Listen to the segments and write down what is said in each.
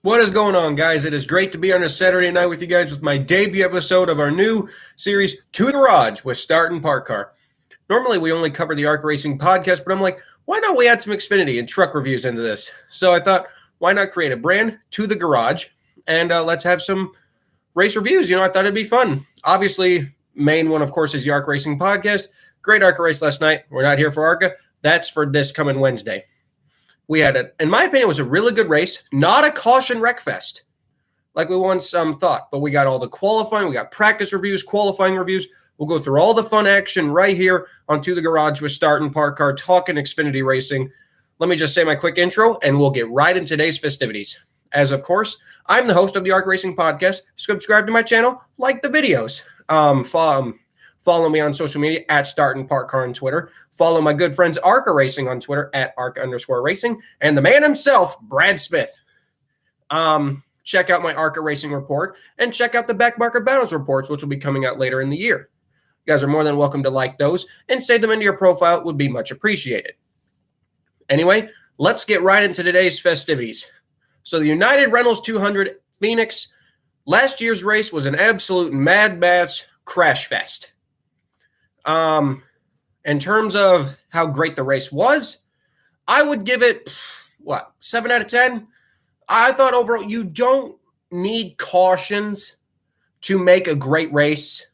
What is going on, guys? It is great to be on a Saturday night with you guys with my debut episode of our new series, To the Garage with StartAndParkCar. Normally, we only cover the ARCA Racing podcast, but I'm like, why not we add some Xfinity and truck reviews into this? So I thought, why not create a brand, To the Garage, and let's have some race reviews. I thought it'd be fun. Obviously, main one, of course, is the ARCA Racing podcast. Great ARCA race last night. We're not here for ARCA. That's for this coming Wednesday. We had, in my opinion, it was a really good race, not a caution wreck fest like we once thought, but we got all the qualifying, we got practice reviews, qualifying reviews. We'll go through all the fun action right here on To the Garage with StartAndParkCar, talking Xfinity racing. Let me just say my quick intro, and we'll get right into today's festivities. As of course, I'm the host of the ARCA Racing podcast. Subscribe to my channel, like the videos. Follow me on social media at StartAndParkCar on Twitter. Follow my good friends ARCA Racing on Twitter at ARCA_Racing. And the man himself, Brad Smith. Check out my ARCA Racing report and check out the Back Market Battles reports, which will be coming out later in the year. You guys are more than welcome to like those and save them into your profile. It would be much appreciated. Anyway, let's get right into today's festivities. So the United Rentals 200 Phoenix, last year's race was an absolute Mad Max crash fest. In terms of how great the race was, I would give it, 7 out of 10? I thought overall you don't need cautions to make a great race.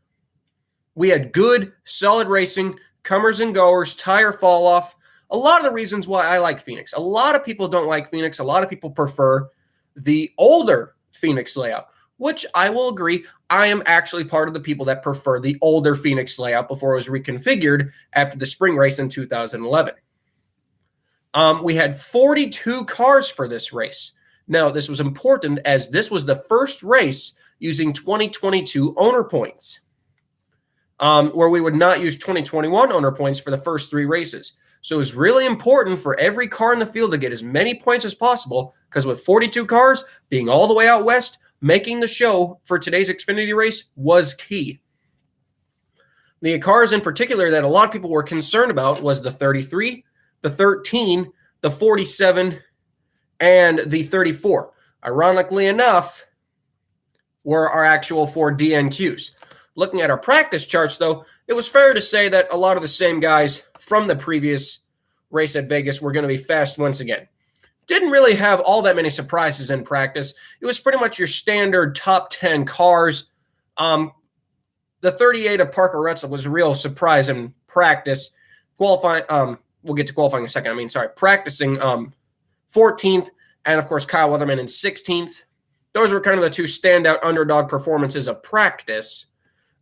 We had good, solid racing, comers and goers, tire fall off. A lot of the reasons why I like Phoenix. A lot of people don't like Phoenix. A lot of people prefer the older Phoenix layout, which I will agree. I am actually part of the people that prefer the older Phoenix layout before it was reconfigured after the spring race in 2011. We had 42 cars for this race. Now, this was important as this was the first race using 2022 owner points, where we would not use 2021 owner points for the first 3 races. So it was really important for every car in the field to get as many points as possible, because with 42 cars being all the way out west, making the show for today's Xfinity race was key. The cars in particular that a lot of people were concerned about was the 33, the 13, the 47, and the 34. Ironically enough, were our actual 4 DNQs. Looking at our practice charts, though, it was fair to say that a lot of the same guys from the previous race at Vegas were going to be fast once again. Didn't really have all that many surprises in practice. It was pretty much your standard top 10 cars. The 38 of Parker Rutzel was a real surprise in practice. Qualifying, we'll get to qualifying in a second. Practicing 14th, and of course Kyle Weatherman in 16th. Those were kind of the 2 standout underdog performances of practice.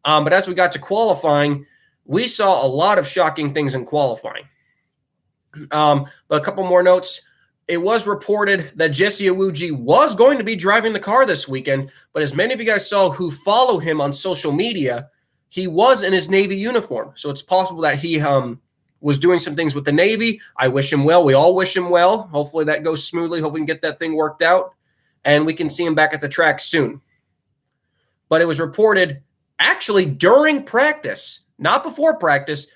But as we got to qualifying, we saw a lot of shocking things in qualifying. But a couple more notes. It was reported that Jesse Iwuji was going to be driving the car this weekend, but as many of you guys saw who follow him on social media, he was in his Navy uniform. So it's possible that he was doing some things with the Navy. I wish him well. We all wish him well. Hopefully that goes smoothly. Hope we can get that thing worked out, and we can see him back at the track soon. But it was reported actually during practice, not before practice,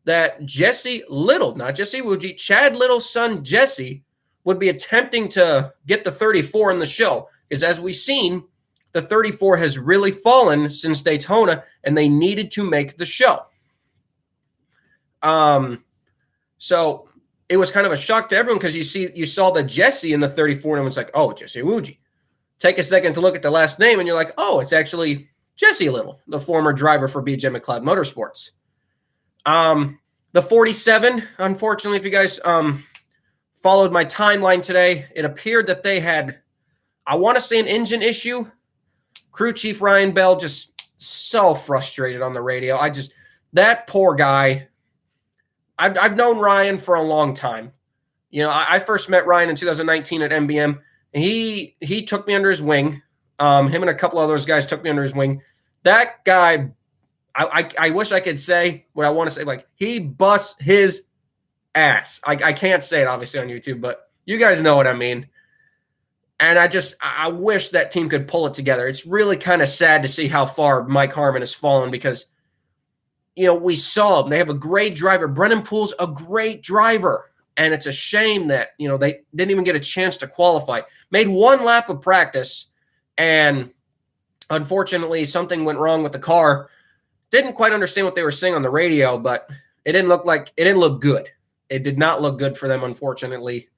that Jesse Little, not Jesse Iwuji, Chad Little's son Jesse, would be attempting to get the 34 in the show. Because as we've seen, the 34 has really fallen since Daytona, and they needed to make the show. So it was kind of a shock to everyone because you saw the Jesse in the 34, and everyone's like, oh, Jesse Iwuji. Take a second to look at the last name, and you're like, oh, it's actually Jesse Little, the former driver for BJ McLeod Motorsports. The 47, unfortunately, if you guys followed my timeline today, it appeared that they had, I want to say, an engine issue. Crew Chief Ryan Bell just so frustrated on the radio. That poor guy. I've known Ryan for a long time. I first met Ryan in 2019 at MBM, and he took me under his wing. Him and a couple of those guys took me under his wing. That guy, I wish I could say what I want to say. Like, he busts his ass. I can't say it obviously on YouTube, but you guys know what I mean. And I wish that team could pull it together. It's really kind of sad to see how far Mike Harmon has fallen because, we saw them. They have a great driver. Brennan Poole's a great driver. And it's a shame that, they didn't even get a chance to qualify. Made one lap of practice, and unfortunately, something went wrong with the car. Didn't quite understand what they were saying on the radio, but it didn't look good. It did not look good for them, unfortunately.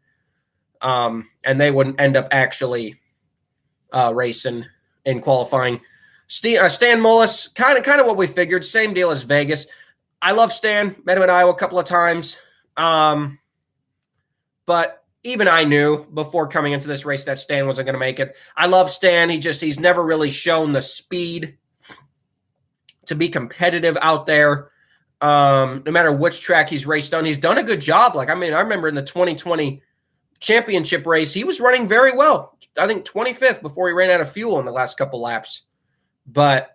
And they wouldn't end up actually racing in qualifying. Stan Mullis, kind of what we figured. Same deal as Vegas. I love Stan. Met him in Iowa a couple of times. But even I knew before coming into this race that Stan wasn't going to make it. I love Stan. He's never really shown the speed to be competitive out there. No matter which track he's raced on, he's done a good job. I remember in the 2020 championship race, he was running very well. I think 25th before he ran out of fuel in the last couple laps. But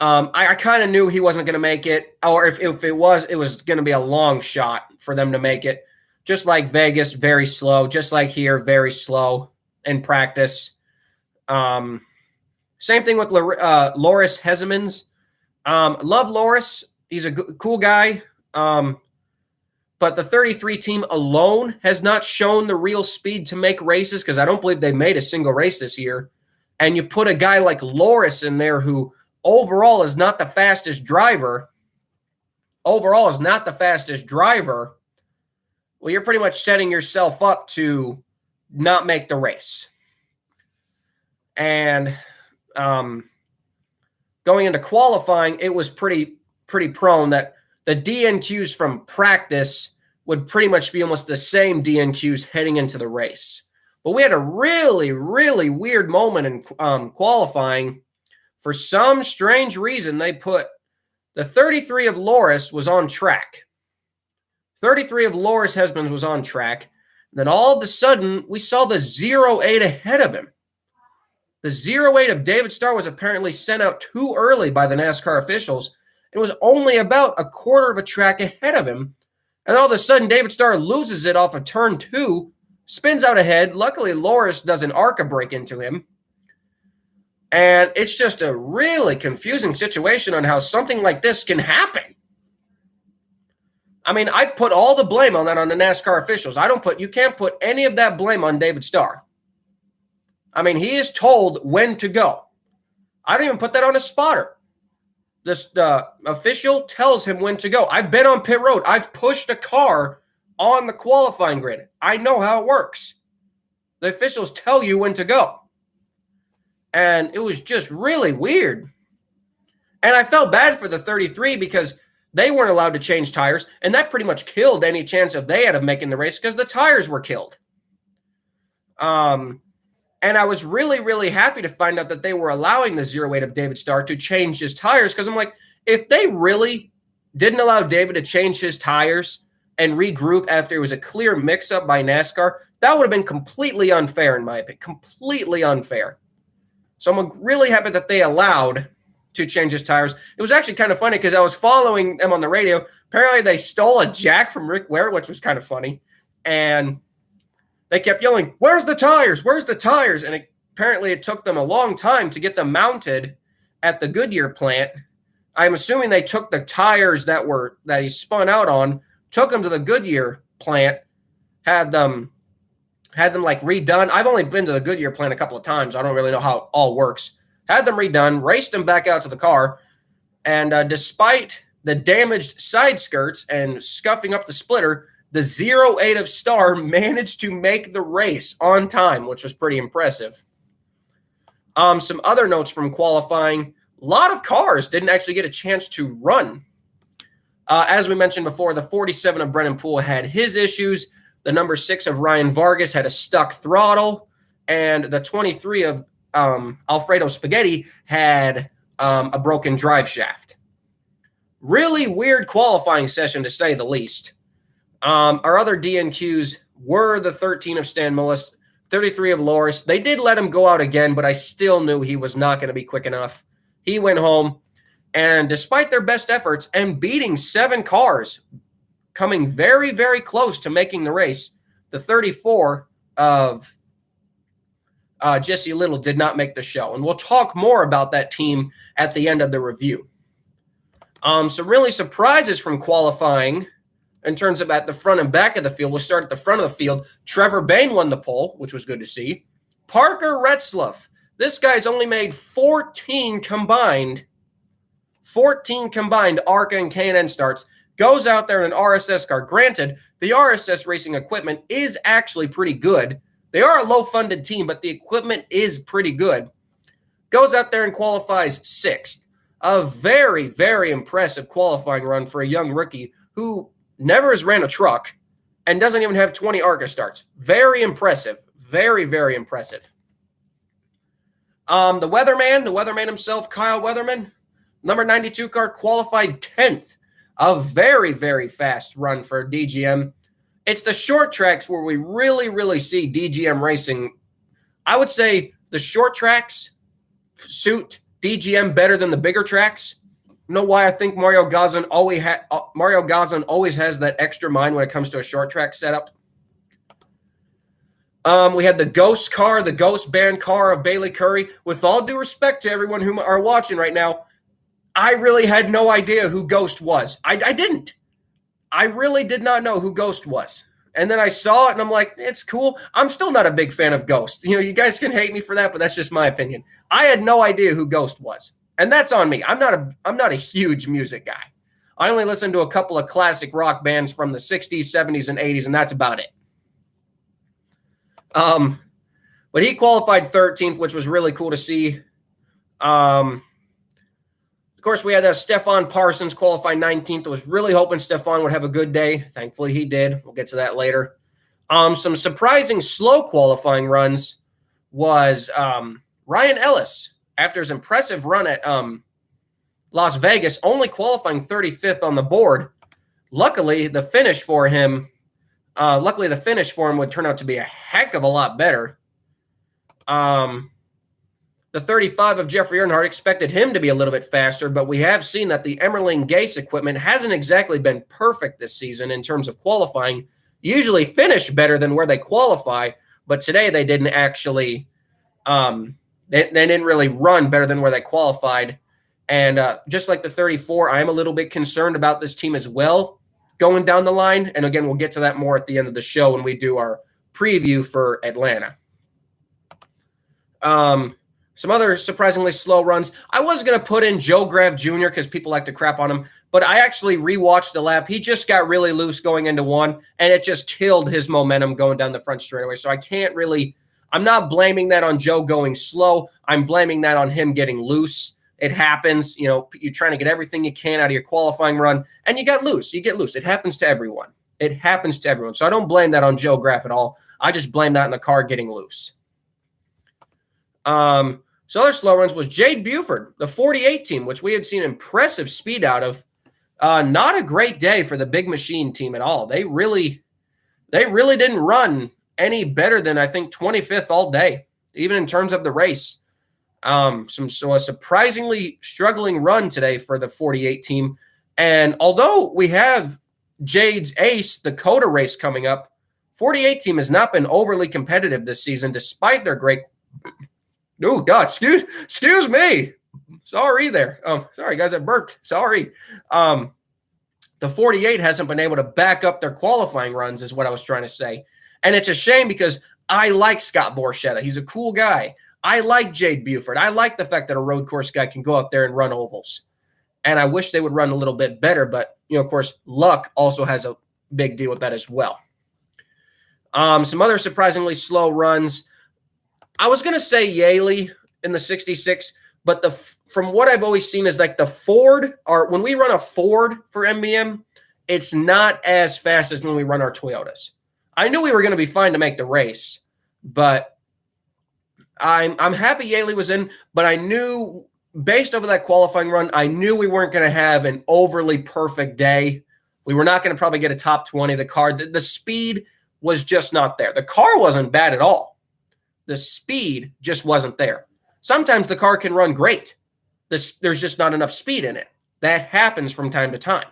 I kind of knew he wasn't going to make it, or if it was going to be a long shot for them to make it. Just like Vegas, very slow. Just like here, very slow in practice. Same thing with Loris Hezemans. Love Loris. He's a cool guy. But the 33 team alone has not shown the real speed to make races, because I don't believe they made a single race this year. And you put a guy like Loris in there who overall is not the fastest driver. Well, you're pretty much setting yourself up to not make the race. And going into qualifying, it was pretty prone that the DNQs from practice would pretty much be almost the same DNQs heading into the race. But we had a really, really weird moment in qualifying. For some strange reason, they put the 33 of Loris was on track. 33 of Loris Hezemans was on track. Then all of a sudden, we saw the 08 ahead of him. The 08 of David Starr was apparently sent out too early by the NASCAR officials. It was only about a quarter of a track ahead of him. And all of a sudden, David Starr loses it off of turn 2, spins out ahead. Luckily, Loris does an ARCA break into him. And it's just a really confusing situation on how something like this can happen. I put all the blame on that on the NASCAR officials. You can't put any of that blame on David Starr. He is told when to go. I don't even put that on a spotter. The official tells him when to go. I've been on pit road. I've pushed a car on the qualifying grid. I know how it works. The officials tell you when to go. And it was just really weird. And I felt bad for the 33 because they weren't allowed to change tires, and that pretty much killed any chance of they had of making the race because the tires were killed. And I was really, really happy to find out that they were allowing the 08 of David Starr to change his tires, because I'm like, if they really didn't allow David to change his tires and regroup after it was a clear mix-up by NASCAR, that would have been completely unfair, in my opinion. Completely unfair. So I'm really happy that they allowed to change his tires. It was actually kind of funny because I was following them on the radio. Apparently they stole a jack from Rick Ware, which was kind of funny. And they kept yelling, "Where's the tires? Where's the tires?" And apparently it took them a long time to get them mounted at the Goodyear plant. I'm assuming they took the tires that he spun out on, took them to the Goodyear plant, had them redone. I've only been to the Goodyear plant a couple of times. I don't really know how it all works. Had them redone, raced them back out to the car, and despite the damaged side skirts and scuffing up the splitter, the 08 of Starr managed to make the race on time, which was pretty impressive. Some other notes from qualifying. A lot of cars didn't actually get a chance to run. As we mentioned before, the 47 of Brennan Poole had his issues. The number 6 of Ryan Vargas had a stuck throttle. And the 23 of Alfredo Spaghetti had a broken drive shaft. Really weird qualifying session, to say the least. Our other DNQs were the 13 of Stan Mullis, 33 of Loris. They did let him go out again, but I still knew he was not going to be quick enough. He went home, and despite their best efforts and beating 7 cars, coming very, very close to making the race, the 34 of Jesse Little did not make the show. And we'll talk more about that team at the end of the review. Some really surprises from qualifying. in terms of at the front and back of the field. We'll start at the front of the field. Trevor Bayne won the pole, which was good to see. Parker Retzlaff. This guy's only made 14 combined ARCA and K&N starts. Goes out there in an RSS car. Granted, the RSS racing equipment is actually pretty good. They are a low-funded team, but the equipment is pretty good. Goes out there and qualifies 6th. A very, very impressive qualifying run for a young rookie who never has ran a truck and doesn't even have 20 ARCA starts. Very impressive. Very, very impressive. The weatherman himself, Kyle Weatherman, number 92 car, qualified 10th. A very, very fast run for DGM. It's the short tracks where we really, really see DGM racing. I would say the short tracks suit DGM better than the bigger tracks. You know why I think Mario Gazin always has that extra mind when it comes to a short track setup. We had the ghost car, the ghost band car of Bailey Curry. With all due respect to everyone who are watching right now, I really had no idea who Ghost was. I didn't. I really did not know who Ghost was. And then I saw it and I'm like, it's cool. I'm still not a big fan of Ghost. You know, you guys can hate me for that, but that's just my opinion. I had no idea who Ghost was. And that's on me. I'm not a huge music guy. I only listen to a couple of classic rock bands from the 60s, 70s, and 80s, and that's about it. But he qualified 13th, which was really cool to see. Of course, we had Stefan Parsons qualify 19th. I was really hoping Stefan would have a good day. Thankfully, he did. We'll get to that later. Some surprising slow qualifying runs was Ryan Ellis, after his impressive run at Las Vegas, only qualifying 35th on the board. Luckily, the finish for him would turn out to be a heck of a lot better. The 35 of Jeffrey Earnhardt expected him to be a little bit faster, but we have seen that the Emerling Gase equipment hasn't exactly been perfect this season in terms of qualifying. Usually finish better than where they qualify, but today they didn't actually they didn't really run better than where they qualified. And just like the 34, I am a little bit concerned about this team as well going down the line. And again, we'll get to that more at the end of the show when we do our preview for Atlanta. Some other surprisingly slow runs. I was going to put in Joe Grav Jr. because people like to crap on him, but I actually rewatched the lap. He just got really loose going into one, and it just killed his momentum going down the front straightaway. So I can't really – I'm not blaming that on Joe going slow. I'm blaming that on him getting loose. It happens. You know, you're trying to get everything you can out of your qualifying run, and you got loose. You get loose. It happens to everyone. It happens to everyone. So I don't blame that on Joe Graff at all. I just blame that on the car getting loose. So other slow runs was Jade Buford, the 48 team, which we had seen impressive speed out of. Not a great day for the Big Machine team at all. They really didn't run any better than, I think, 25th all day, even in terms of the race. A surprisingly struggling run today for the 48 team. And although we have Jade's ace, the Coda race coming up, 48 team has not been overly competitive this season, despite their great. Oh God, excuse me. Sorry there. Sorry guys, I burped. Sorry. The 48 hasn't been able to back up their qualifying runs, is what I was trying to say. And it's a shame because I like Scott Borchetta. He's a cool guy. I like Jade Buford. I like the fact that a road course guy can go out there and run ovals. And I wish they would run a little bit better, but you know, of course, luck also has a big deal with that as well. Some other surprisingly slow runs. I was going to say Yaley in the 66, but from what I've always seen is like the Ford, or when we run a Ford for MBM, it's not as fast as when we run our Toyotas. I knew we were going to be fine to make the race, but I'm happy Yaley was in, but I knew based over that qualifying run, I knew we weren't going to have an overly perfect day. We were not going to probably get a top 20. The car, the speed was just not there. The car wasn't bad at all. The speed just wasn't there. Sometimes the car can run great. There's just not enough speed in it. That happens from time to time.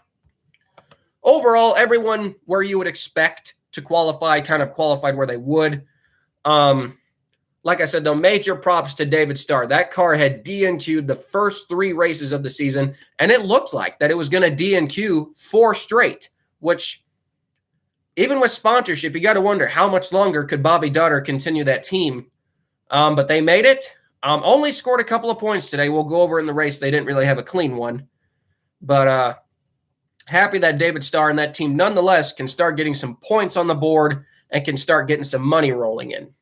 Overall, everyone where you would expect to qualify kind of qualified where they would. Like I said, though, major props to David Starr. That car had DNQ'd the first 3 races of the season, and it looked like that it was going to DNQ 4 straight, which even with sponsorship, you got to wonder how much longer could Bobby Dutter continue that team. But they made it. Only scored a couple of points today. We'll go over in the race. They didn't really have a clean one. But happy that David Starr and that team nonetheless can start getting some points on the board and can start getting some money rolling in,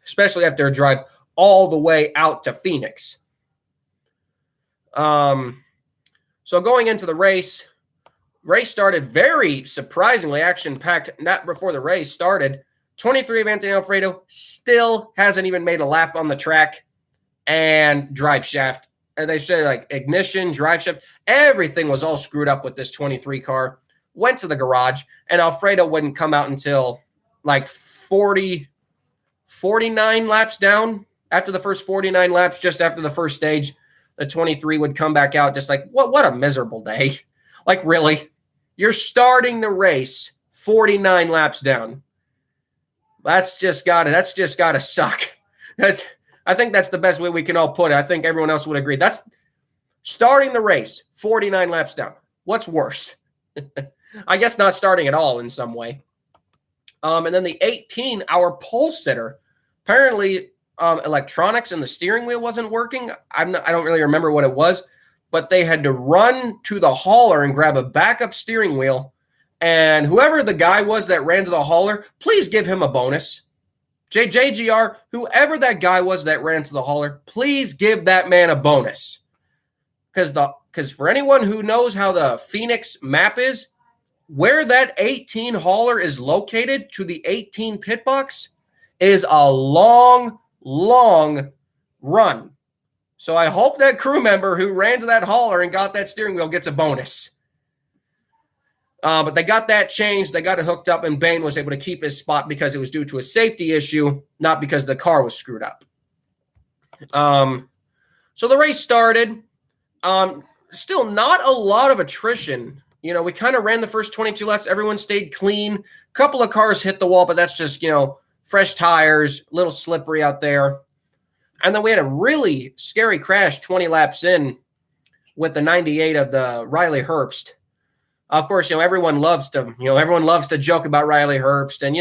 especially after a drive all the way out to Phoenix. So going into the race started very surprisingly action-packed. Not before the race started. 23 of Anthony Alfredo still hasn't even made a lap on the track, and drive shaft. And they say like ignition, drive shaft, everything was all screwed up with this 23 car. Went to the garage, and Alfredo wouldn't come out until like 49 laps down. After the first 49 laps, just after the first stage, the 23 would come back out just like, what a miserable day. Like, really? You're starting the race 49 laps down. That's just gotta suck. I think that's the best way we can all put it. I think everyone else would agree. That's starting the race 49 laps down. What's worse? I guess not starting at all in some way. And then the 18, our pole sitter, apparently electronics in the steering wheel wasn't working. I don't really remember what it was, but they had to run to the hauler and grab a backup steering wheel. And whoever the guy was that ran to the hauler, please give him a bonus. JGR, whoever that guy was that ran to the hauler, please give that man a bonus. Because for anyone who knows how the Phoenix map is, where that 18 hauler is located to the 18 pit box is a long, long run. So I hope that crew member who ran to that hauler and got that steering wheel gets a bonus. But they got that changed. They got it hooked up, and Bain was able to keep his spot because it was due to a safety issue, not because the car was screwed up. So the race started. Still not a lot of attrition. You know, we kind of ran the first 22 laps. Everyone stayed clean. A couple of cars hit the wall, but that's just, fresh tires, a little slippery out there. And then we had a really scary crash 20 laps in with the 98 of the Riley Herbst. Of course, everyone loves to joke about Riley Herbst, and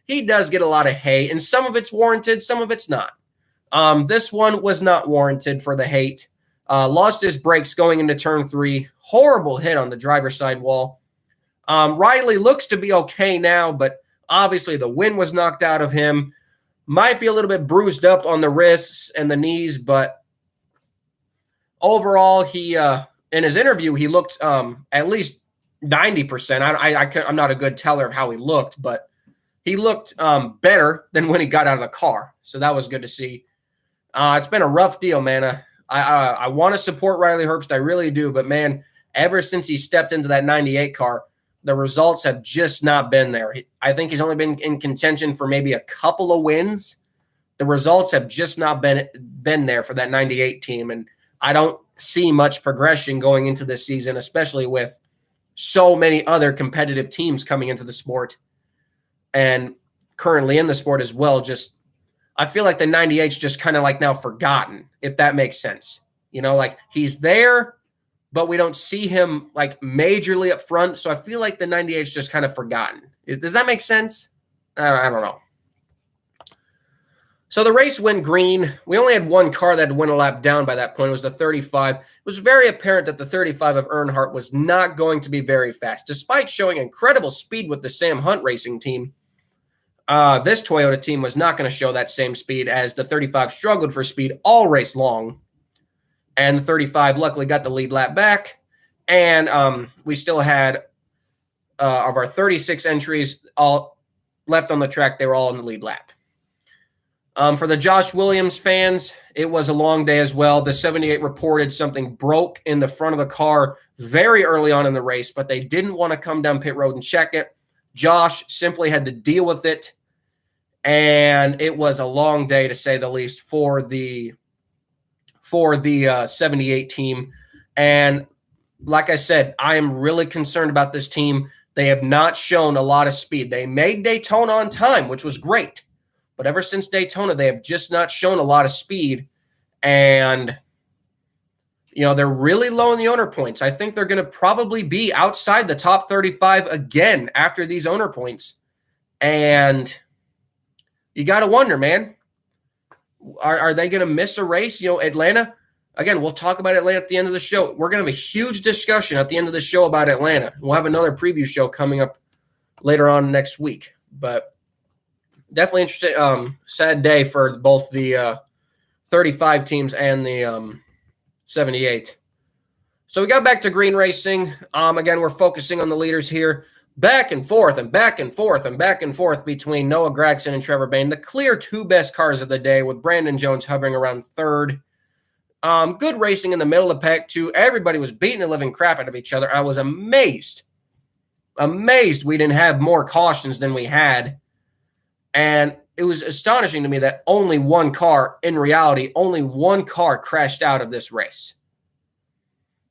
he does get a lot of hate, and some of it's warranted, some of it's not. This one was not warranted for the hate. Lost his brakes going into turn 3. Horrible hit on the driver's side wall. Riley looks to be okay now, but obviously the wind was knocked out of him. Might be a little bit bruised up on the wrists and the knees, but overall, he in his interview he looked at least 90%. I'm not a good teller of how he looked, but he looked better than when he got out of the car. So that was good to see. It's been a rough deal, man. I want to support Riley Herbst. I really do. But, man, ever since he stepped into that 98 car, the results have just not been there. I think he's only been in contention for maybe a couple of wins. The results have just not been there for that 98 team. And I don't see much progression going into this season, especially with so many other competitive teams coming into the sport and currently in the sport as well. Just, I feel like the 98's just kind of like now forgotten, if that makes sense. Like he's there, but we don't see him like majorly up front. So I feel like the 98's just kind of forgotten. Does that make sense? I don't know. So the race went green. We only had one car that went a lap down by that point. It was the 35. It was very apparent that the 35 of Earnhardt was not going to be very fast. Despite showing incredible speed with the Sam Hunt racing team, this Toyota team was not going to show that same speed, as the 35 struggled for speed all race long. And the 35 luckily got the lead lap back. And we still had, of our 36 entries all left on the track, they were all in the lead lap. For the Josh Williams fans, it was a long day as well. The 78 reported something broke in the front of the car very early on in the race, but they didn't want to come down pit road and check it. Josh simply had to deal with it, and it was a long day, to say the least, for the 78 team. And like I said, I am really concerned about this team. They have not shown a lot of speed. They made Daytona on time, which was great. But ever since Daytona, they have just not shown a lot of speed. And They're really low in the owner points. I think they're going to probably be outside the top 35 again after these owner points. And you got to wonder, man, are they going to miss a race? Atlanta, again, we'll talk about Atlanta at the end of the show. We're going to have a huge discussion at the end of the show about Atlanta. We'll have another preview show coming up later on next week. But definitely interesting, sad day for both the 35 teams and the 78. So we got back to green racing. Again, we're focusing on the leaders here. Back and forth and back and forth and back and forth between Noah Gragson and Trevor Bayne. The clear two best cars of the day, with Brandon Jones hovering around third. Good racing in the middle of the pack, too. Everybody was beating the living crap out of each other. I was amazed we didn't have more cautions than we had. And it was astonishing to me that only one car crashed out of this race.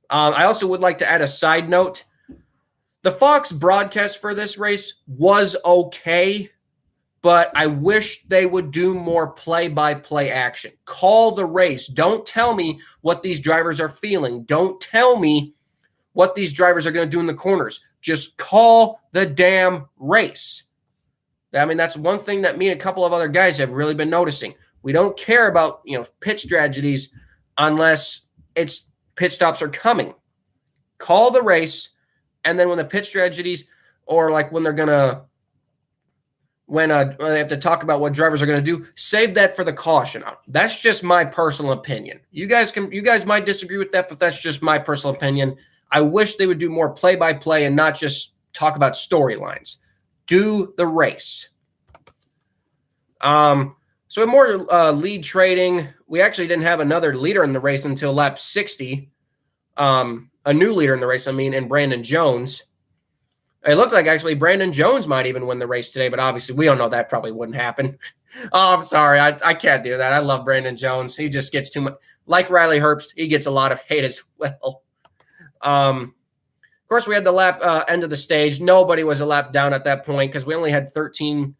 I also would like to add a side note. The Fox broadcast for this race was okay, but I wish they would do more play-by-play action. Call the race. Don't tell me what these drivers are feeling. Don't tell me what these drivers are going to do in the corners. Just call the damn race. I mean, that's one thing that me and a couple of other guys have really been noticing. We don't care about, pit strategies unless it's pit stops are coming. Call the race, and then when the pit strategies, or like when they have to talk about what drivers are going to do, save that for the caution. That's just my personal opinion. You guys might disagree with that, but that's just my personal opinion. I wish they would do more play-by-play and not just talk about storylines. Do the race. So more lead trading. We actually didn't have another leader in the race until lap 60. A new leader in the race, in Brandon Jones. It looked like actually Brandon Jones might even win the race today, but obviously we all know that probably wouldn't happen. I'm sorry. I can't do that. I love Brandon Jones. He just gets too much. Like Riley Herbst, he gets a lot of hate as well. Of course, we had the lap end of the stage. Nobody was a lap down at that point because we only had 13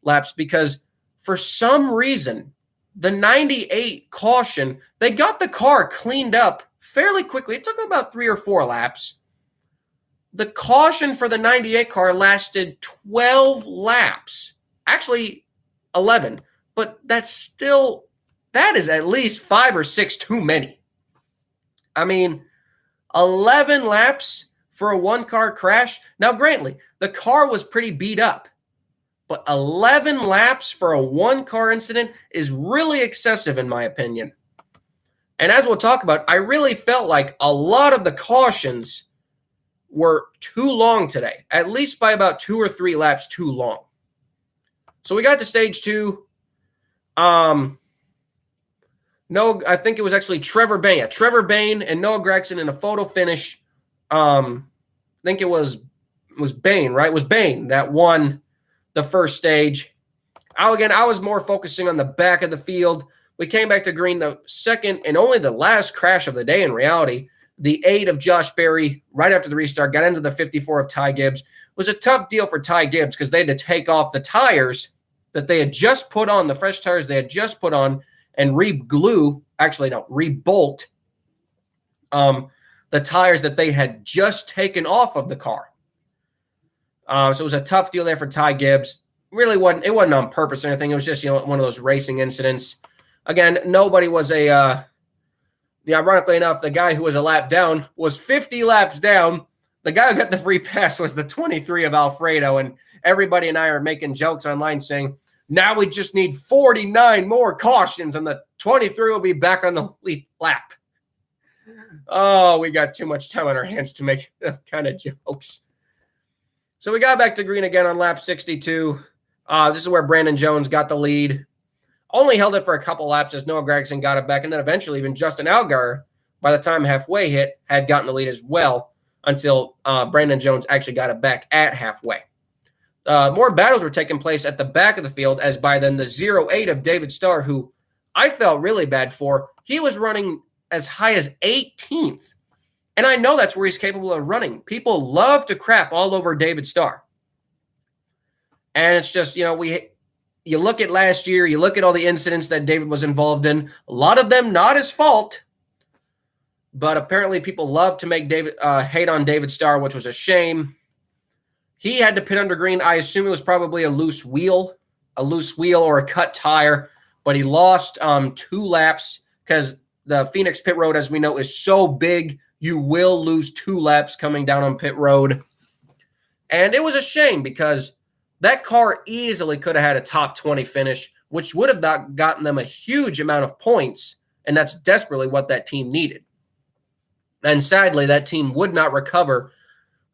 laps because for some reason, the 98 caution, they got the car cleaned up fairly quickly. It took them about 3 or 4 laps. The caution for the 98 car lasted 12 laps. Actually, 11. But that is at least 5 or 6 too many. 11 laps for a one-car crash. Now, granted, the car was pretty beat up. But 11 laps for a one-car incident is really excessive, in my opinion. And as we'll talk about, I really felt like a lot of the cautions were too long today, at least by about 2 or 3 laps too long. So we got to stage 2. I think it was actually Trevor Bayne. Yeah, Trevor Bayne and Noah Gragson in a photo finish. I think it was Bayne, right? It was Bayne that won the first stage. I was more focusing on the back of the field. We came back to green, the second and only the last crash of the day in reality. The 8 of Josh Berry right after the restart got into the 54 of Ty Gibbs. It was a tough deal for Ty Gibbs because they had to take off the tires that they had just put on, the fresh tires they had just put on, and rebolt the tires that they had just taken off of the car. So it was a tough deal there for Ty Gibbs. Really wasn't on purpose or anything. It was just, one of those racing incidents. Again, nobody was ironically enough, the guy who was a lap down was 50 laps down. The guy who got the free pass was the 23 of Alfredo, and everybody and I are making jokes online saying, now we just need 49 more cautions, and the 23 will be back on the lead lap. Oh, we got too much time on our hands to make that kind of jokes. So we got back to green again on lap 62. This is where Brandon Jones got the lead. Only held it for a couple laps as Noah Gragson got it back, and then eventually even Justin Allgaier, by the time halfway hit, had gotten the lead as well until Brandon Jones actually got it back at halfway. More battles were taking place at the back of the field as by then the 0-8 of David Starr, who I felt really bad for. He was running as high as 18th. And I know that's where he's capable of running. People love to crap all over David Starr. And it's just, you look at last year, you look at all the incidents that David was involved in, a lot of them not his fault. but apparently people love to make hate on David Starr, which was a shame. He had to pit under green. I assume it was probably a loose wheel or a cut tire, but he lost 2 laps because the Phoenix pit road, as we know, is so big, you will lose 2 laps coming down on pit road. And it was a shame because that car easily could have had a top 20 finish, which would have gotten them a huge amount of points, and that's desperately what that team needed. And sadly, that team would not recover,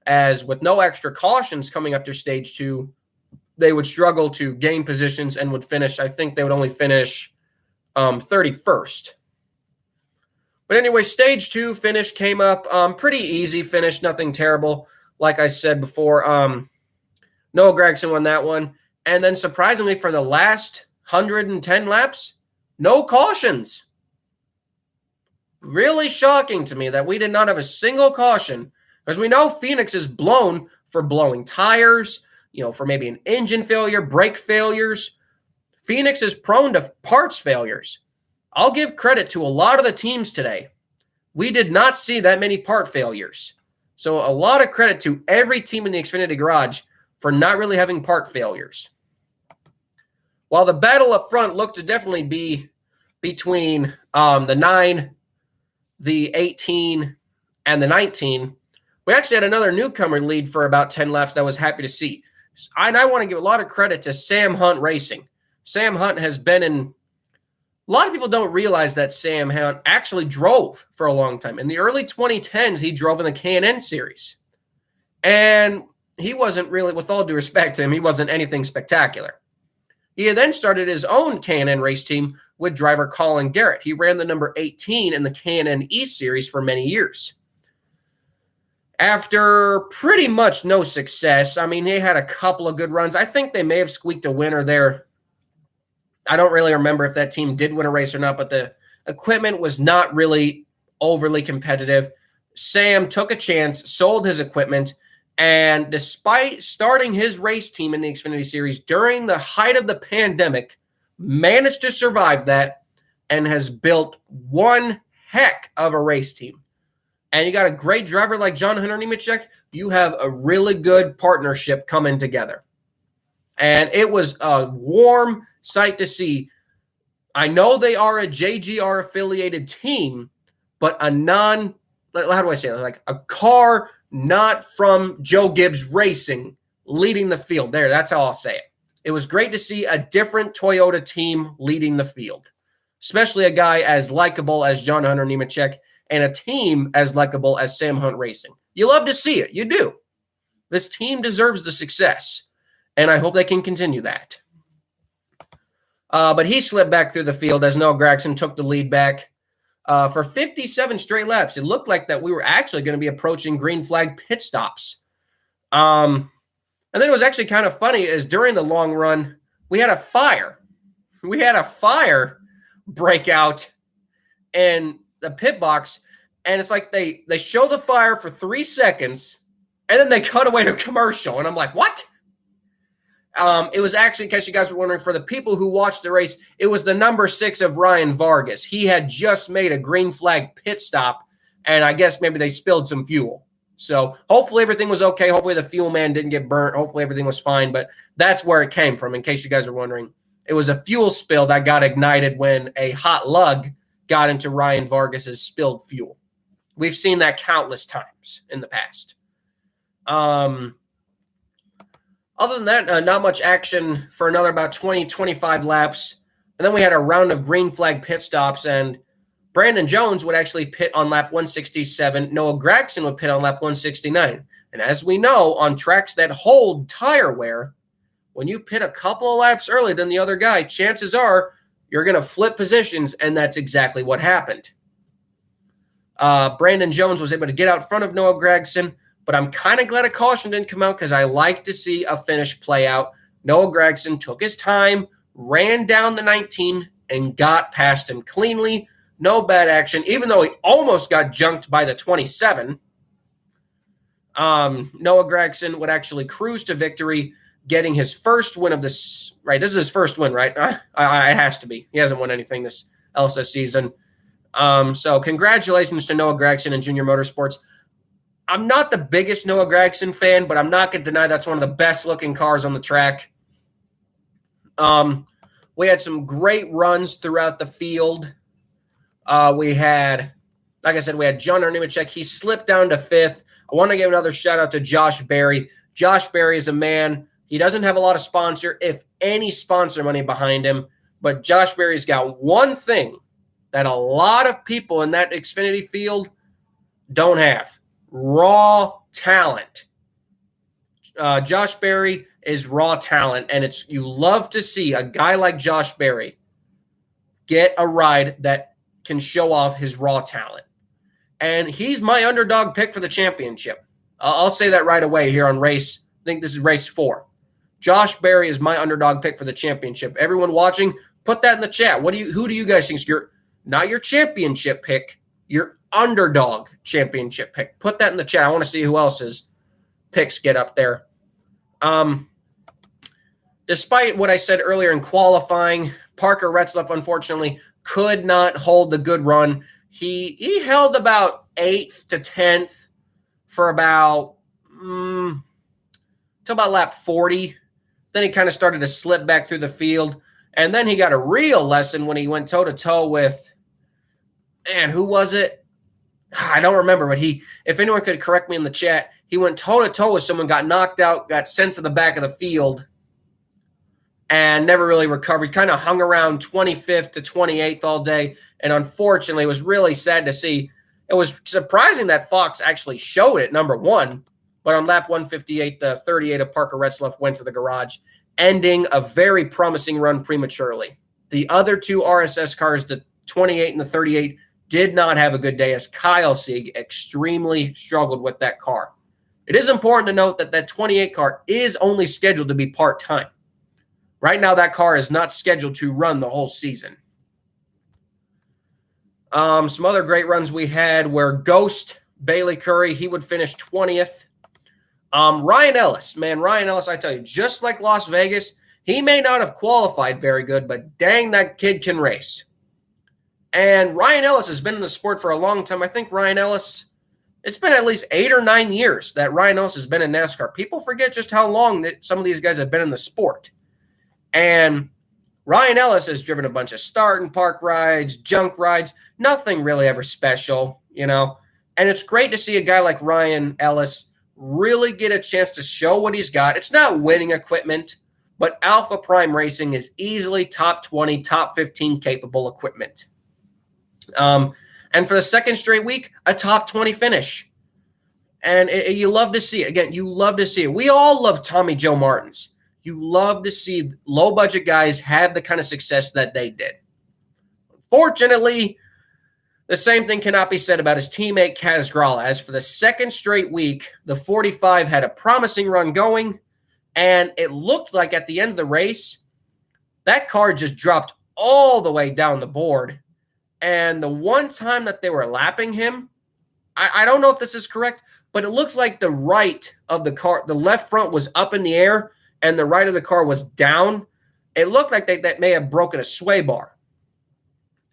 as with no extra cautions coming after stage 2, they would struggle to gain positions and would finish, I think they would only finish 31st. But anyway, stage 2 finish came up. Pretty easy finish, nothing terrible. Like I said before, Noah Gragson won that one. And then surprisingly, for the last 110 laps, no cautions. Really shocking to me that we did not have a single caution, because we know Phoenix is blown for blowing tires, for maybe an engine failure, brake failures. Phoenix is prone to parts failures. I'll give credit to a lot of the teams today. We did not see that many part failures. So a lot of credit to every team in the Xfinity Garage for not really having part failures. While the battle up front looked to definitely be between the 9, the 18, and the 19, we actually had another newcomer lead for about 10 laps that I was happy to see. And I want to give a lot of credit to Sam Hunt Racing. Sam Hunt has been in – a lot of people don't realize that Sam Hunt actually drove for a long time. In the early 2010s, he drove in the K&N series. And he wasn't really, with all due respect to him, he wasn't anything spectacular. He then started his own K&N race team with driver Colin Garrett. He ran the number 18 in the K&N East series for many years. After pretty much no success, they had a couple of good runs. I think they may have squeaked a winner there. I don't really remember if that team did win a race or not, but the equipment was not really overly competitive. Sam took a chance, sold his equipment, and despite starting his race team in the Xfinity Series during the height of the pandemic, managed to survive that and has built one heck of a race team. And you got a great driver like John Hunter Nemechek, you have a really good partnership coming together. And it was a warm sight to see. I know they are a JGR affiliated team, but how do I say it? Like a car not from Joe Gibbs Racing leading the field. That's how I'll say it. It was great to see a different Toyota team leading the field, especially a guy as likable as John Hunter Nemechek and a team as likable as Sam Hunt Racing. You love to see it. You do. This team deserves the success, and I hope they can continue that. But he slipped back through the field as Noah Gragson took the lead back. For 57 straight laps, it looked like that we were actually going to be approaching green flag pit stops. And then it was actually kind of funny is during the long run, we had a fire. We had a fire break out in the pit box, and it's like they show the fire for 3 seconds, and then they cut away to commercial, and I'm like, what? It was actually, in case you guys were wondering, for the people who watched the race, it was the number 6 of Ryan Vargas. He had just made a green flag pit stop, and I guess maybe they spilled some fuel. So hopefully everything was okay. Hopefully the fuel man didn't get burnt. Hopefully everything was fine, but that's where it came from, in case you guys are wondering. It was a fuel spill that got ignited when a hot lug got into Ryan Vargas's spilled fuel. We've seen that countless times in the past. Other than that, not much action for another about 20, 25 laps. And then we had a round of green flag pit stops, and Brandon Jones would actually pit on lap 167. Noah Gragson would pit on lap 169. And as we know, on tracks that hold tire wear, when you pit a couple of laps earlier than the other guy, chances are you're going to flip positions, and that's exactly what happened. Brandon Jones was able to get out front of Noah Gragson, but I'm kind of glad a caution didn't come out because I like to see a finish play out. Noah Gragson took his time, ran down the 19, and got past him cleanly. No bad action, even though he almost got junked by the 27. Noah Gragson would actually cruise to victory, getting his first win of this. Right, this is his first win, right? It has to be. He hasn't won anything else this season. So congratulations to Noah Gragson and Junior Motorsports. I'm not the biggest Noah Gragson fan, but I'm not going to deny that's one of the best looking cars on the track. We had some great runs throughout the field. We had, like I said, we had John Nemechek. He slipped down to 5th. I want to give another shout out to Josh Berry. Josh Berry is a man. He doesn't have a lot of sponsor, if any sponsor money behind him, but Josh Berry's got one thing that a lot of people in that Xfinity field don't have: raw talent. Josh Berry is raw talent, and you love to see a guy like Josh Berry get a ride that can show off his raw talent. And he's my underdog pick for the championship. I'll say that right away here on I think this is race 4. Josh Berry is my underdog pick for the championship. Everyone watching, put that in the chat. Who do you guys think is not your championship pick, your underdog championship pick? Put that in the chat. I want to see who else's picks get up there. Despite what I said earlier in qualifying, Parker Retzlaff unfortunately could not hold the good run. He held about 8th to 10th for about till about lap 40. Then he kind of started to slip back through the field. And then he got a real lesson when he went toe-to-toe with, man, who was it? I don't remember, but if anyone could correct me in the chat, he went toe-to-toe with someone, got knocked out, got sent to the back of the field, and never really recovered. Kind of hung around 25th to 28th all day, and unfortunately, it was really sad to see. It was surprising that Fox actually showed it, number one, but on lap 158, the 38 of Parker Retzlaff went to the garage, ending a very promising run prematurely. The other two RSS cars, the 28 and the 38, did not have a good day, as Kyle Sieg extremely struggled with that car. It is important to note that that 28 car is only scheduled to be part-time. Right now, that car is not scheduled to run the whole season. Some other great runs we had were Ghost, Bailey Curry. He would finish 20th. Ryan Ellis, I tell you, just like Las Vegas, he may not have qualified very good, but dang, that kid can race. And Ryan Ellis has been in the sport for a long time. I think Ryan Ellis, it's been at least 8 or 9 years that Ryan Ellis has been in NASCAR. People forget just how long that some of these guys have been in the sport. And Ryan Ellis has driven a bunch of start and park rides, junk rides, nothing really ever special, And it's great to see a guy like Ryan Ellis really get a chance to show what he's got. It's not winning equipment, but Alpha Prime Racing is easily top 20, top 15 capable equipment. And for the second straight week, a top 20 finish. And you love to see it. Again, you love to see it. We all love Tommy Joe Martins. You love to see low-budget guys have the kind of success that they did. Fortunately, the same thing cannot be said about his teammate Kaz Grala, as for the second straight week, the 45 had a promising run going, and it looked like at the end of the race, that car just dropped all the way down the board. And the one time that they were lapping him, I don't know if this is correct, but it looks like the right of the car, the left front was up in the air, and the right of the car was down. It looked like that may have broken a sway bar,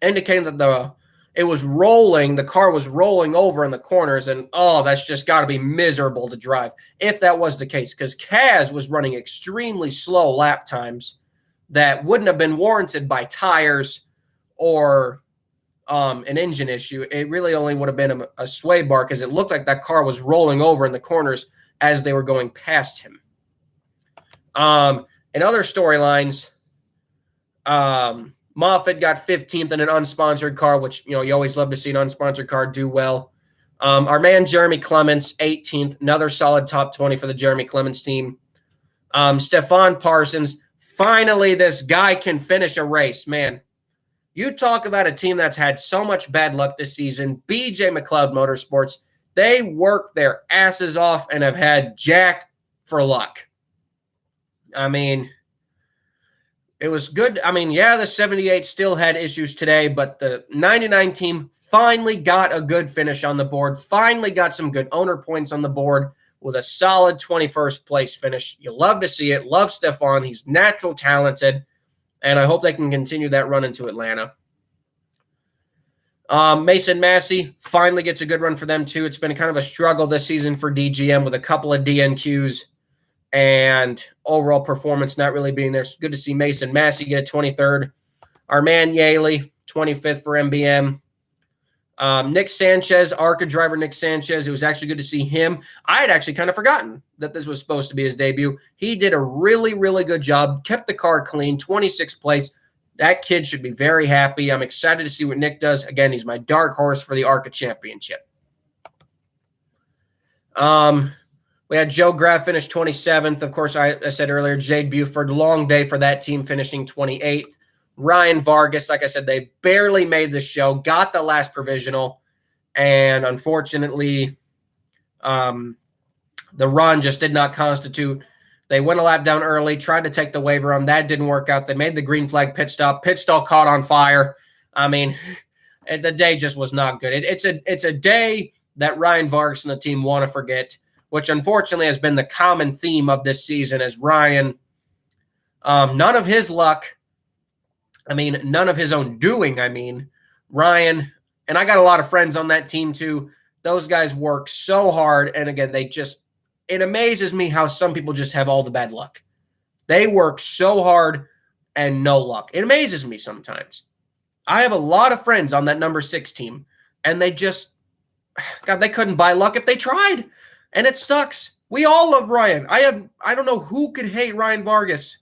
indicating that it was rolling. The car was rolling over in the corners, and that's just got to be miserable to drive if that was the case, because Kaz was running extremely slow lap times that wouldn't have been warranted by tires or an engine issue. It really only would have been a sway bar, because it looked like that car was rolling over in the corners as they were going past him. In other storylines, Moffitt got 15th in an unsponsored car, which, you always love to see an unsponsored car do well. Our man Jeremy Clements, 18th, another solid top 20 for the Jeremy Clements team. Stefan Parsons, finally this guy can finish a race, man. You talk about a team that's had so much bad luck this season. BJ McLeod Motorsports, they worked their asses off and have had jack for luck. I mean, it was good. I mean, yeah, the 78 still had issues today, but the 99 team finally got a good finish on the board, finally got some good owner points on the board with a solid 21st place finish. You love to see it. Love Stefan. He's natural talented, and I hope they can continue that run into Atlanta. Mason Massey finally gets a good run for them, too. It's been kind of a struggle this season for DGM with a couple of DNQs and overall performance not really being there. It's good to see Mason Massey get a 23rd. Our man Yaley, 25th for MBM. Nick Sanchez, ARCA driver Nick Sanchez. It was actually good to see him. I had actually kind of forgotten that this was supposed to be his debut. He did a really, really good job. Kept the car clean, 26th place. That kid should be very happy. I'm excited to see what Nick does. Again, he's my dark horse for the ARCA championship. We had Joe Graff finish 27th. Of course, I said earlier, Jade Buford, long day for that team, finishing 28th. Ryan Vargas, like I said, they barely made the show, got the last provisional, and unfortunately, the run just did not constitute. They went a lap down early, tried to take the waiver on. That didn't work out. They made the green flag pit stop. Pit stall caught on fire. I mean, the day just was not good. It's a day that Ryan Vargas and the team want to forget, which unfortunately has been the common theme of this season as Ryan, none of his luck, none of his own doing. Ryan, and I got a lot of friends on that team too. Those guys work so hard. And again, it amazes me how some people just have all the bad luck. They work so hard and no luck. It amazes me sometimes. I have a lot of friends on that number 6 team, and they couldn't buy luck if they tried. And it sucks. We all love Ryan. I don't know who could hate Ryan Vargas.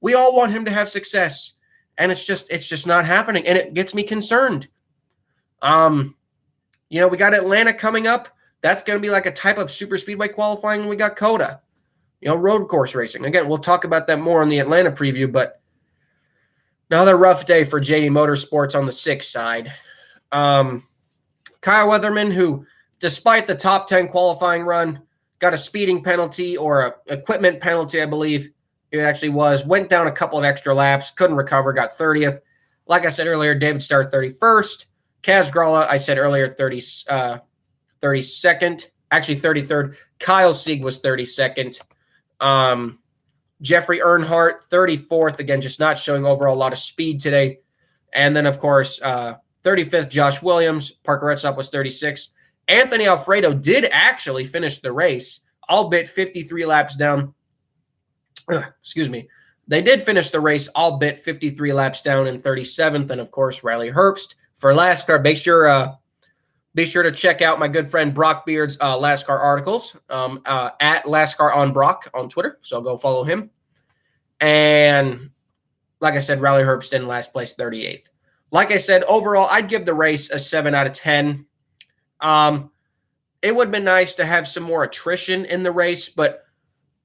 We all want him to have success. And it's just not happening. And it gets me concerned. We got Atlanta coming up. That's going to be like a type of super speedway qualifying when we got COTA. Road course racing. Again, we'll talk about that more in the Atlanta preview, but another rough day for JD Motorsports on the 6 side. Kyle Weatherman, who, despite the top 10 qualifying run, got a speeding penalty or a equipment penalty, I believe it actually was, went down a couple of extra laps, couldn't recover, got 30th. Like I said earlier, David Starr 31st. Kaz Gralla, I said earlier, 32nd, actually 33rd. Kyle Sieg was 32nd. Jeffrey Earnhardt, 34th. Again, just not showing overall a lot of speed today. And then, of course, 35th, Josh Williams. Parker Retzop was 36th. Anthony Alfredo did actually finish the race, albeit 53 laps down. Excuse me. They did finish the race, albeit 53 laps down in 37th. And, of course, Riley Herbst for LASCAR. Be sure to check out my good friend Brock Beard's LASCAR articles at LASCAR on Brock on Twitter. So go follow him. And like I said, Riley Herbst in last place, 38th. Like I said, overall, I'd give the race a 7 out of 10. It would have been nice to have some more attrition in the race, but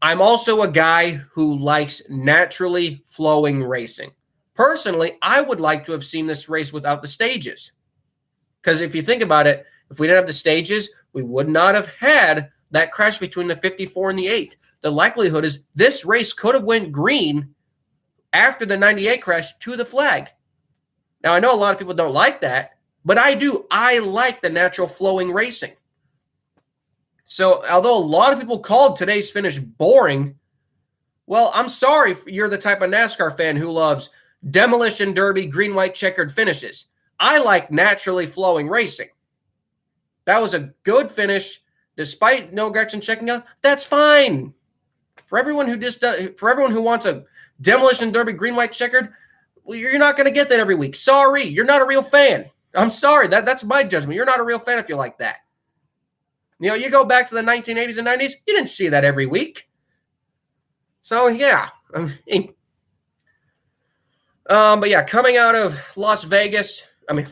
I'm also a guy who likes naturally flowing racing. Personally, I would like to have seen this race without the stages. Because if you think about it, if we didn't have the stages, we would not have had that crash between the 54 and the 8. The likelihood is this race could have went green after the 98 crash to the flag. Now, I know a lot of people don't like that, but I do. I like the natural flowing racing. So, although a lot of people called today's finish boring, well, I'm sorry if you're the type of NASCAR fan who loves demolition derby, green, white, checkered finishes. I like naturally flowing racing. That was a good finish, despite no Gretchen checking out. That's fine. For everyone who wants a demolition derby, green, white, checkered, well, you're not going to get that every week. Sorry, you're not a real fan. I'm sorry. That's my judgment. You're not a real fan if you like that. You go back to the 1980s and 90s, you didn't see that every week. So, yeah. But yeah, coming out of Las Vegas. I'm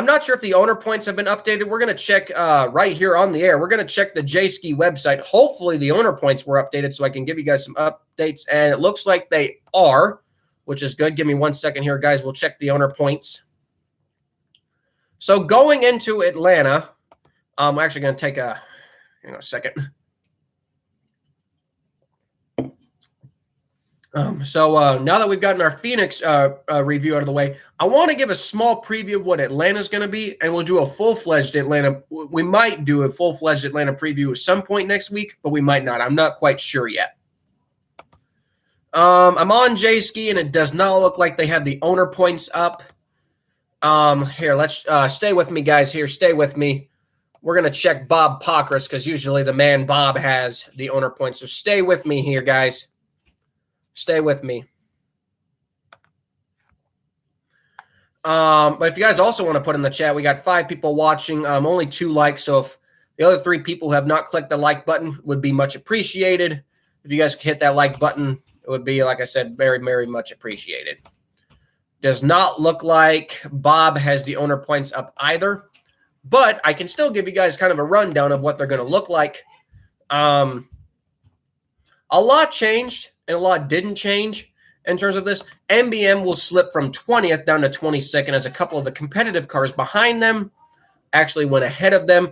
not sure if the owner points have been updated. We're going to check right here on the air. We're going to check the J-Ski website. Hopefully the owner points were updated so I can give you guys some updates. And it looks like they are, which is good. Give me 1 second here, guys. We'll check the owner points. So going into Atlanta, I'm actually going to take a second. So now that we've gotten our Phoenix review out of the way, I want to give a small preview of what Atlanta's going to be, and we'll do a full-fledged Atlanta. We might do a full-fledged Atlanta preview at some point next week, but we might not. I'm not quite sure yet. I'm on J-Ski, and it does not look like they have the owner points up. Here, let's stay with me, guys. Here, stay with me. We're going to check Bob Pockris because usually the man Bob has the owner points. So stay with me here, guys. Stay with me. But if you guys also want to put in the chat, we got 5 people watching, only 2 likes. So if the other 3 people who have not clicked the like button would be much appreciated. If you guys could hit that like button, it would be, like I said, very, very much appreciated. Does not look like Bob has the owner points up either, but I can still give you guys kind of a rundown of what they're going to look like. A lot changed and a lot didn't change in terms of this. MBM will slip from 20th down to 22nd as a couple of the competitive cars behind them actually went ahead of them.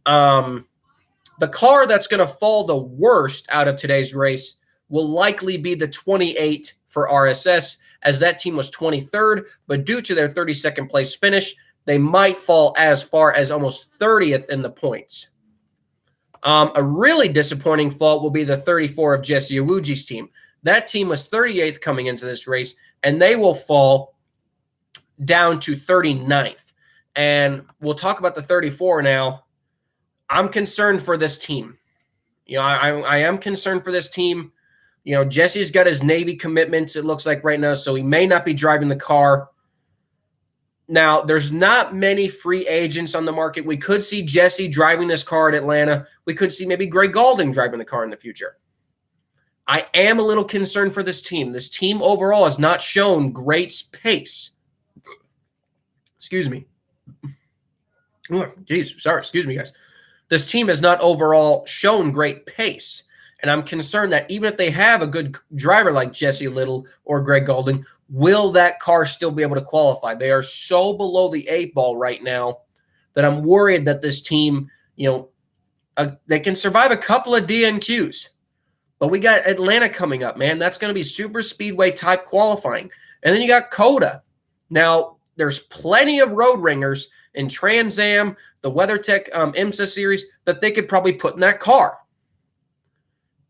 The car that's going to fall the worst out of today's race will likely be the 28 for RSS, as that team was 23rd, but due to their 32nd place finish, they might fall as far as almost 30th in the points. A really disappointing fall will be the 34 of Jesse Iwuji's team. That team was 38th coming into this race, and they will fall down to 39th. And we'll talk about the 34 now. I'm concerned for this team. You know, I am concerned for this team. You know, Jesse's got his Navy commitments, it looks like right now, so he may not be driving the car. Now, there's not many free agents on the market. We could see Jesse driving this car at Atlanta. We could see maybe Greg Gaulding driving the car in the future. I am a little concerned for this team. This team overall has not shown great pace. Excuse me. Oh, geez, sorry. Excuse me, guys. This team has not overall shown great pace. And I'm concerned that even if they have a good driver like Jesse Little or Greg Gaulding, will that car still be able to qualify? They are so below the 8 ball right now that I'm worried that this team, you know, they can survive a couple of DNQs. But we got Atlanta coming up, man. That's going to be super speedway type qualifying. And then you got COTA. Now, there's plenty of road ringers in Trans Am, the WeatherTech IMSA series that they could probably put in that car.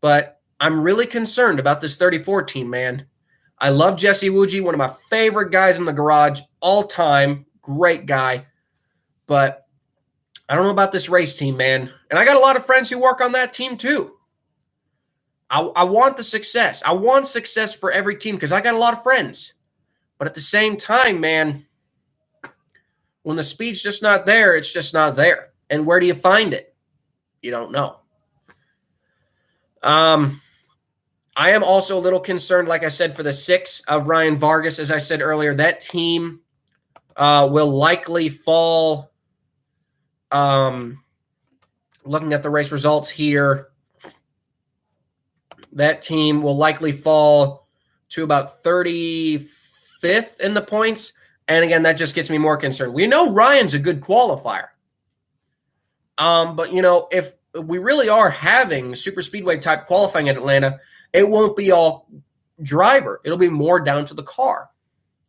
But I'm really concerned about this 34 team, man. I love Jesse Iwuji, one of my favorite guys in the garage all time. Great guy. But I don't know about this race team, man. And I got a lot of friends who work on that team too. I want the success. I want success for every team because I got a lot of friends. But at the same time, man, when the speed's just not there, it's just not there. And where do you find it? You don't know. I am also a little concerned, like I said, for the 6 of Ryan Vargas. As I said earlier, that team will likely fall. Looking at the race results here, that team will likely fall to about 35th in the points. And again, that just gets me more concerned. We know Ryan's a good qualifier. But, you know, if we really are having super speedway type qualifying at Atlanta, it won't be all driver. It'll be more down to the car.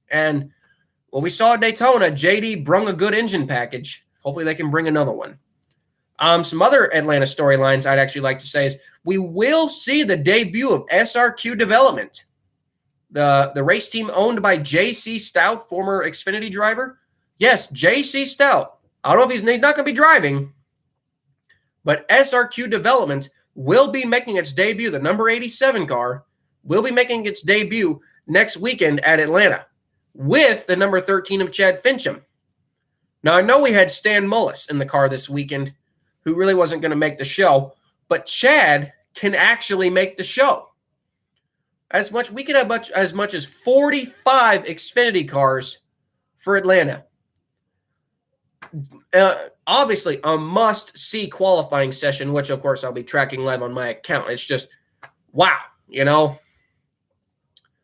And what we saw at Daytona, JD brung a good engine package. Hopefully they can bring another one. Some other Atlanta storylines I'd actually like to say is we will see the debut of SRQ Development, the race team owned by J.C. Stout, former Xfinity driver. Yes, J.C. Stout. I don't know if he's not going to be driving, but SRQ Development will be making its debut. The number 87 car will be making its debut next weekend at Atlanta with the number 13 of Chad Fincham. Now, I know we had Stan Mullis in the car this weekend, who really wasn't going to make the show, but Chad can actually make the show. We could have as much as 45 Xfinity cars for Atlanta. Obviously, a must-see qualifying session, which, of course, I'll be tracking live on my account. It's just, wow, you know.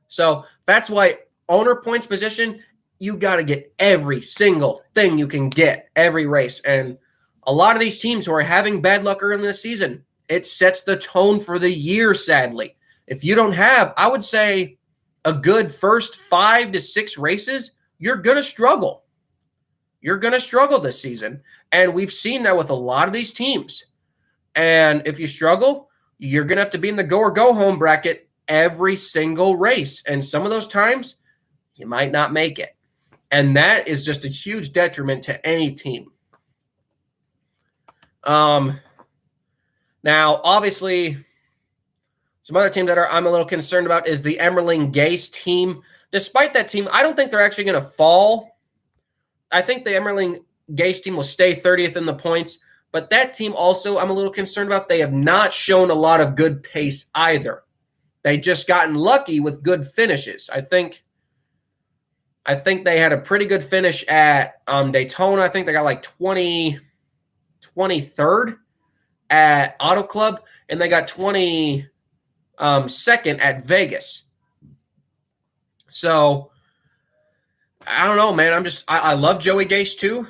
So that's why owner points position, you got to get every single thing you can get every race. And a lot of these teams who are having bad luck early in the season, it sets the tone for the year, sadly. If you don't have, I would say, a good first 5 to 6 races, you're going to struggle. You're going to struggle this season. And we've seen that with a lot of these teams. And if you struggle, you're going to have to be in the go or go home bracket every single race. And some of those times, you might not make it. And that is just a huge detriment to any team. Now, obviously, some other teams that I'm a little concerned about is the Emerling Gase team. Despite that team, I don't think they're actually going to fall. I think the Emerling Gase team will stay 30th in the points. But that team also, I'm a little concerned about. They have not shown a lot of good pace either. They just gotten lucky with good finishes. I think they had a pretty good finish at Daytona. I think they got like 23rd at Auto Club, and they got 22nd at Vegas. So, I don't know, man. I love Joey Gase too,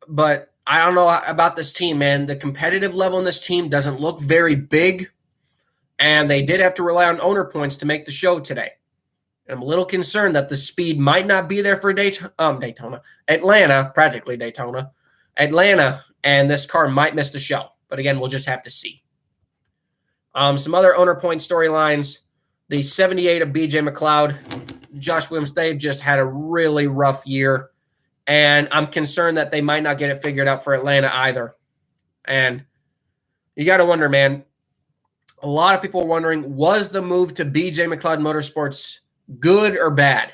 but I don't know about this team, man. The competitive level in this team doesn't look very big, and they did have to rely on owner points to make the show today. And I'm a little concerned that the speed might not be there for Atlanta, practically Daytona, and this car might miss the show. But again, we'll just have to see. Some other owner point storylines. The 78 of BJ McLeod, Josh Williams, they've just had a really rough year. And I'm concerned that they might not get it figured out for Atlanta either. And you got to wonder, man, a lot of people are wondering, was the move to BJ McLeod Motorsports good or bad?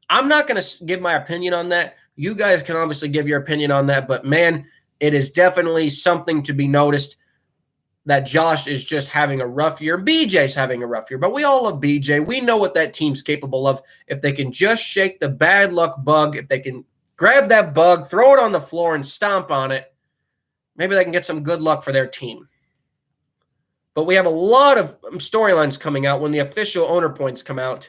I'm not going to give my opinion on that. You guys can obviously give your opinion on that. But, man, it is definitely something to be noticed that Josh is just having a rough year. BJ's having a rough year. But we all love BJ. We know what that team's capable of. If they can just shake the bad luck bug, if they can grab that bug, throw it on the floor, and stomp on it, maybe they can get some good luck for their team. But we have a lot of storylines coming out when the official owner points come out.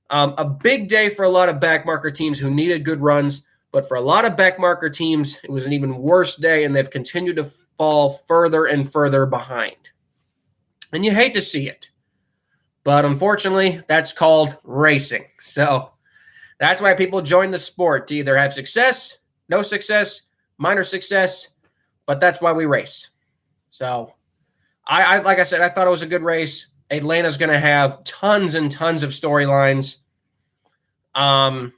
A big day for a lot of backmarker teams who needed good runs, but for a lot of backmarker teams, it was an even worse day, and they've continued to fall further and further behind. And you hate to see it. But unfortunately, that's called racing. So that's why people join the sport, to either have success, no success, minor success, but that's why we race. So I like I said, I thought it was a good race. Atlanta's going to have tons and tons of storylines. And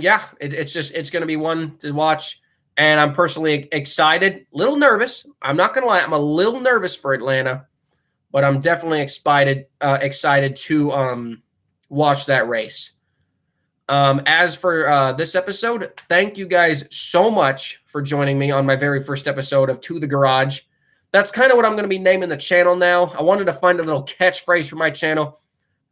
yeah, it's going to be one to watch. And I'm personally excited, a little nervous. I'm not going to lie. I'm a little nervous for Atlanta, but I'm definitely excited to watch that race. As for this episode, thank you guys so much for joining me on my very first episode of To the Garage. That's kind of what I'm going to be naming the channel now. I wanted to find a little catchphrase for my channel.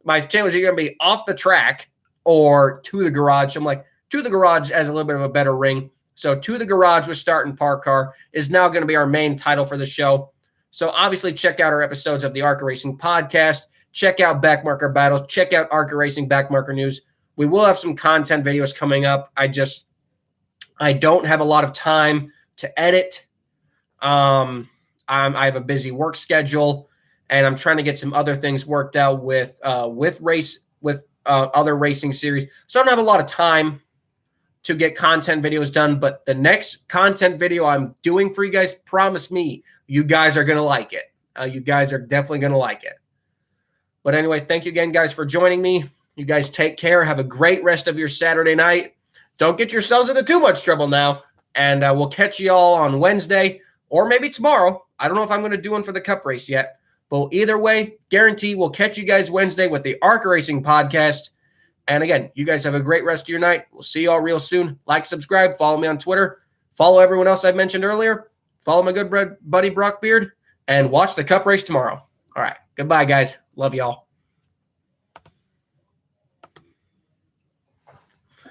My channel is either going to be Off the Track or To the Garage. I'm like, To the Garage has a little bit of a better ring. So To the Garage with StartAndParkCar is now going to be our main title for the show. So obviously check out our episodes of the ARCA Racing podcast. Check out Backmarker Battles. Check out ARCA Racing Backmarker News. We will have some content videos coming up. I don't have a lot of time to edit. I have a busy work schedule, and I'm trying to get some other things worked out with other racing series. So I don't have a lot of time to get content videos done, but the next content video I'm doing for you guys, promise me, you guys are going to like it. You guys are definitely going to like it. But anyway, thank you again, guys, for joining me. You guys take care. Have a great rest of your Saturday night. Don't get yourselves into too much trouble now. And we'll catch you all on Wednesday or maybe tomorrow. I don't know if I'm going to do one for the Cup race yet. But either way, guarantee we'll catch you guys Wednesday with the ARCA Racing podcast. And again, you guys have a great rest of your night. We'll see you all real soon. Like, subscribe, follow me on Twitter. Follow everyone else I mentioned earlier. Follow my good buddy Brock Beard. And watch the Cup race tomorrow. All right. Goodbye, guys. Love y'all.